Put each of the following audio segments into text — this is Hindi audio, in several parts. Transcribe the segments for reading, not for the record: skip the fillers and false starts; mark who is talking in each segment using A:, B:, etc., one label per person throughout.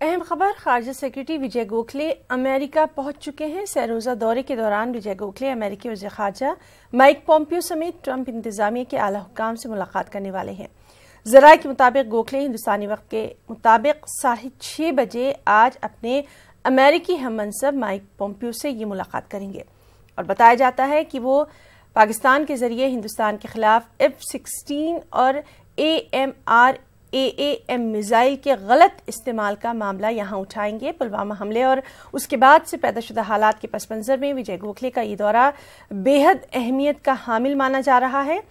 A: अहम खबर, खारजा सेक्रेटरी विजय गोखले अमेरिका पहुंच चुके हैं। सैरोजा दौरे के दौरान विजय गोखले अमेरिकी वज़ीर ख़ारजा माइक पोम्पियो समेत ट्रंप इंतजामिया के आला हुक्काम से मुलाकात करने वाले हैं। ज़राए के मुताबिक गोखले हिंदुस्तानी वक्त के मुताबिक 6:30 बजे आज अपने अमेरिकी हम मनसब माइक पोम्पियो से ये मुलाकात करेंगे और बताया जाता है कि वो पाकिस्तान के जरिए हिंदुस्तान के खिलाफ F-16 और AMRAAM मिसाइल के गलत इस्तेमाल का मामला यहां उठाएंगे। पुलवामा हमले और उसके बाद से पैदाशुदा हालात के पस मंजर में विजय गोखले का ये दौरा बेहद अहमियत का हामिल माना जा रहा है।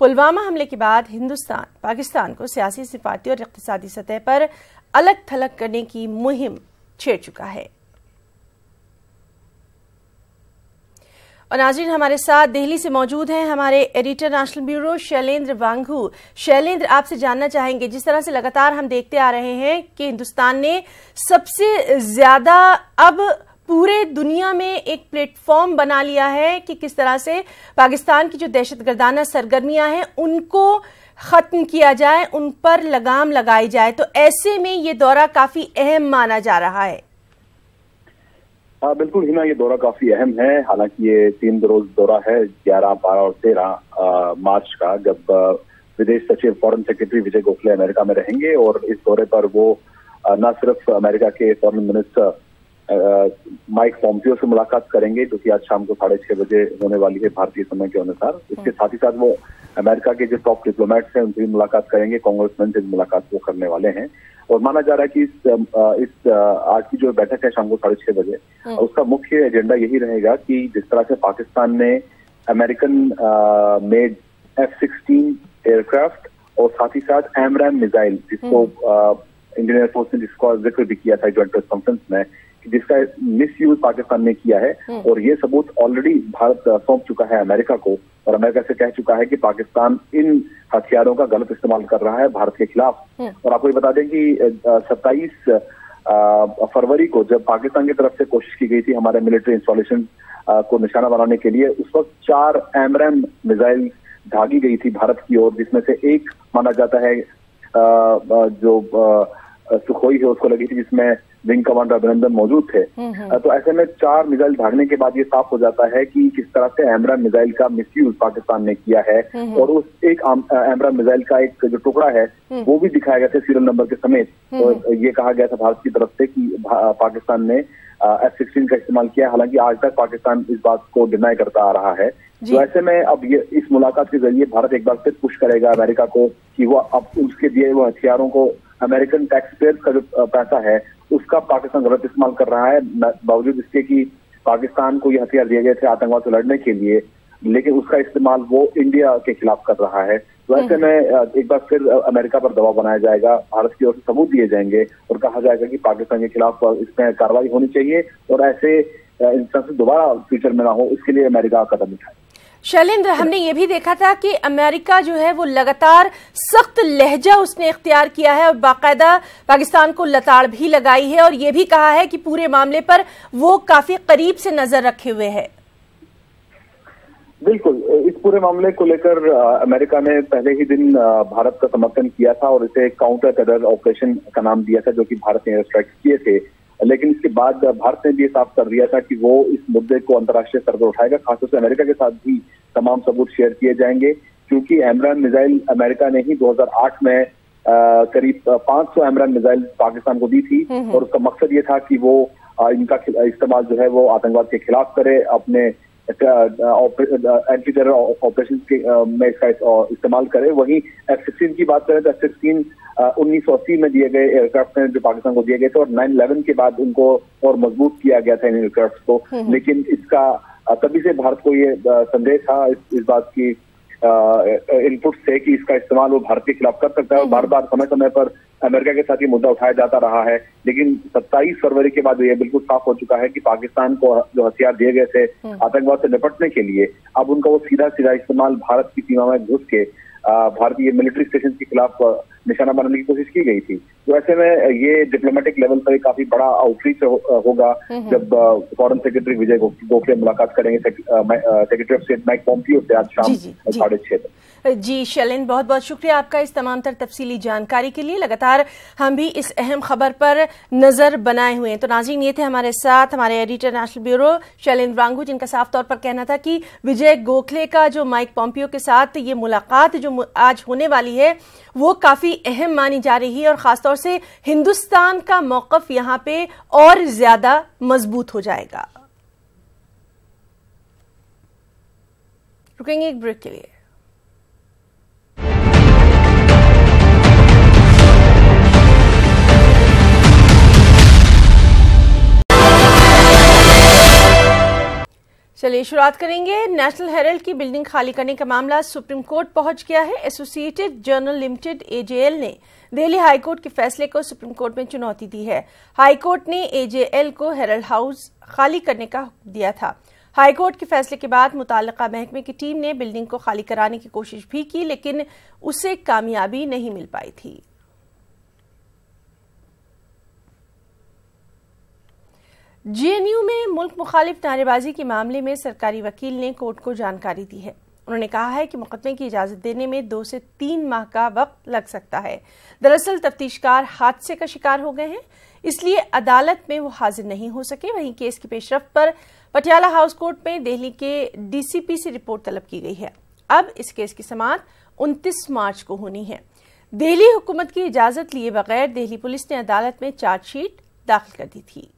A: पुलवामा हमले के बाद हिंदुस्तान पाकिस्तान को सियासी, सिफारती और इक़्तिसादी सतह पर अलग थलग करने की मुहिम छेड़ चुका है। और नाज़रीन, हमारे साथ दिल्ली से मौजूद हैं हमारे एडिटर नेशनल ब्यूरो शैलेंद्र वांगू। शैलेंद्र, आपसे जानना चाहेंगे, जिस तरह से लगातार हम देखते आ रहे हैं कि हिंदुस्तान ने सबसे ज्यादा अब पूरे दुनिया में एक प्लेटफॉर्म बना लिया है कि किस तरह से पाकिस्तान की जो दहशतगर्दाना सरगर्मियां हैं उनको खत्म किया जाए, उन पर लगाम लगाई जाए। तो ऐसे में ये दौरा काफी अहम माना जा रहा है।
B: बिल्कुल हिना, ये दौरा काफी अहम है। हालांकि ये 3 रोज दौरा है, 11, 12 और 13 मार्च का, जब विदेश सचिव foreign secretary Vijay Gokhale America में रहेंगे। और इस दौरे पर वो न सिर्फ अमेरिका के फॉरेन मिनिस्टर माइक पोम्पियो से मुलाकात करेंगे, जो कि आज शाम को 6:30 बजे होने वाली है भारतीय समय के अनुसार। इसके साथ ही साथ वो अमेरिका के जो टॉप डिप्लोमेट्स हैं उनसे भी मुलाकात करेंगे, कांग्रेसमैन से मुलाकात वो करने वाले हैं। और माना जा रहा है कि इस आज की जो बैठक है शाम को 6:30 बजे, उसका मुख्य एजेंडा यही रहेगा कि जिस तरह से पाकिस्तान ने अमेरिकन मेड F-16 एयरक्राफ्ट और साथ ही साथ AMRAAM मिसाइल, जिसको इंडियन एयरफोर्स ने जिसका जिक्र भी किया था ज्वाइंट प्रेस कॉन्फ्रेंस में, जिसका मिसयूज पाकिस्तान ने किया है। और ये सबूत ऑलरेडी भारत सौंप चुका है अमेरिका को, और अमेरिका से कह चुका है कि पाकिस्तान इन हथियारों का गलत इस्तेमाल कर रहा है भारत के खिलाफ। और आपको ये बता दें कि 27 फरवरी को जब पाकिस्तान की तरफ से कोशिश की गई थी हमारे मिलिट्री इंस्टॉलेशन को निशाना बनाने के लिए, उस वक्त 4 AMRAAM मिसाइल दागी गई थी भारत की ओर, जिसमें से एक माना जाता है जो सुखोई है उसको लगी थी, जिसमें विंग कमांडर अभिनंदन मौजूद थे। तो ऐसे में 4 मिसाइल दागने के बाद ये साफ हो जाता है कि किस तरह से AMRAAM मिसाइल का मिसयूज पाकिस्तान ने किया है। और उस एक AMRAAM मिसाइल का एक जो टुकड़ा है वो भी दिखाया गया था सीरियल नंबर के समेत। तो ये कहा गया था भारत की तरफ से कि पाकिस्तान ने F-16 का इस्तेमाल किया। हालांकि आज तक पाकिस्तान इस बात को डिनाई करता आ रहा है। तो ऐसे में अब ये इस मुलाकात के जरिए भारत एक बार फिर पुश करेगा अमेरिका को कि वो अब उसके दिए हुए हथियारों को, अमेरिकन टैक्स पेयर का जो पैसा है उसका पाकिस्तान गलत इस्तेमाल कर रहा है, बावजूद इसके कि पाकिस्तान को ये हथियार दिए गए थे आतंकवाद से लड़ने के लिए, लेकिन उसका इस्तेमाल वो इंडिया के खिलाफ कर रहा है। तो ऐसे में एक बार फिर अमेरिका पर दबाव बनाया जाएगा, भारत की ओर से सबूत दिए जाएंगे और कहा जाएगा कि पाकिस्तान के खिलाफ इसमें कार्रवाई होनी चाहिए और ऐसे इंस्टेंस दोबारा फ्यूचर में ना हो, इसके लिए अमेरिका कदम उठाए।
A: शैलेंद्र, हमने ये भी देखा था कि अमेरिका जो है वो लगातार सख्त लहजा उसने इख्तियार किया है और बाकायदा पाकिस्तान को लताड़ भी लगाई है और ये भी कहा है कि पूरे मामले पर वो काफी करीब से नजर रखे हुए है।
B: बिल्कुल, इस पूरे मामले को लेकर अमेरिका ने पहले ही दिन भारत का समर्थन किया था और इसे काउंटर टेरर ऑपरेशन का नाम दिया था, जो कि भारत ने एयर स्ट्राइक किए थे। लेकिन इसके बाद भारत ने भी साफ कर दिया था कि वो इस मुद्दे को अंतर्राष्ट्रीय स्तर पर उठाएगा, खासतौर से अमेरिका के साथ भी तमाम सबूत शेयर किए जाएंगे, क्योंकि AMRAAM मिसाइल अमेरिका ने ही 2008 में करीब 500 AMRAAM मिसाइल पाकिस्तान को दी थी। और उसका मकसद ये था कि वो इनका इस्तेमाल जो है वो आतंकवाद के खिलाफ करे, अपने एंटी टेरर ऑपरेशन में इसका इस्तेमाल करे। वहीं F-16 की बात करें तो F-16 1980 में दिए गए एयरक्राफ्ट हैं जो पाकिस्तान को दिए गए थे और 9/11 के बाद उनको और मजबूत किया गया था इन एयरक्राफ्ट को। लेकिन इसका तभी से भारत को ये संदेह था इस बात की इनपुट से कि इसका इस्तेमाल वो भारत के खिलाफ कर सकता है और बार बार समय समय पर अमेरिका के साथ ये मुद्दा उठाया जाता रहा है। लेकिन 27 फरवरी के बाद ये बिल्कुल साफ हो चुका है कि पाकिस्तान को जो हथियार दिए गए थे आतंकवाद से निपटने के लिए, अब उनका वो सीधा इस्तेमाल भारत की सीमा में घुस के भारतीय मिलिट्री स्टेशन के खिलाफ निशाना बनाने की कोशिश की गई थी। तो ऐसे में ये डिप्लोमेटिक लेवल पर काफी बड़ा आउटरीच होगा जब फॉरेन सेक्रेटरी विजय गोखले मुलाकात करेंगे secretary of state Mike Pompeo से आज शाम 6:30 बजे।
A: जी शैलेंद्र, बहुत बहुत शुक्रिया आपका इस तमाम तर तफसीली जानकारी के लिए। लगातार हम भी इस अहम खबर पर नजर बनाए हुए हैं। तो नाज़रीन, ये थे हमारे साथ हमारे एडिटर नेशनल ब्यूरो शैलेंद्र वांगू, जिनका साफ तौर पर कहना था कि विजय गोखले का जो माइक पॉम्पियो के साथ ये मुलाकात जो आज होने वाली है वो काफी अहम मानी जा रही है और खासतौर से हिंदुस्तान का मौकफ यहां पे और ज्यादा मजबूत हो जाएगा। रुकेंगे एक ब्रेक के लिए। चलिए शुरुआत करेंगे। नेशनल हेराल्ड की बिल्डिंग खाली करने का मामला सुप्रीम कोर्ट पहुंच गया है। एसोसिएटेड जर्नल लिमिटेड एजेएल ने दिल्ली हाईकोर्ट के फैसले को सुप्रीम कोर्ट में चुनौती दी है। हाईकोर्ट ने एजेएल को हेराल्ड हाउस खाली करने का हुक्म दिया था। हाईकोर्ट के फैसले के बाद मुताल्लिका महकमे की टीम ने बिल्डिंग को खाली कराने की कोशिश भी की, लेकिन उसे कामयाबी नहीं मिल पाई थी। जेएनयू में मुल्क मुखालिफ नारेबाजी के मामले में सरकारी वकील ने कोर्ट को जानकारी दी है। उन्होंने कहा है कि मुकदमे की इजाजत देने में 2 से 3 माह का वक्त लग सकता है। दरअसल तफ्तीशकार हादसे का शिकार हो गए हैं, इसलिए अदालत में वो हाजिर नहीं हो सके। वहीं केस की पेशरफ्त पर पटियाला हाउस कोर्ट में दिल्ली के डीसीपी से रिपोर्ट तलब की गई है। अब इस केस की समाअत 29 मार्च को होनी है। दिल्ली हुकूमत की इजाजत लिए बगैर दिल्ली पुलिस ने अदालत में चार्जशीट दाखिल कर दी थी।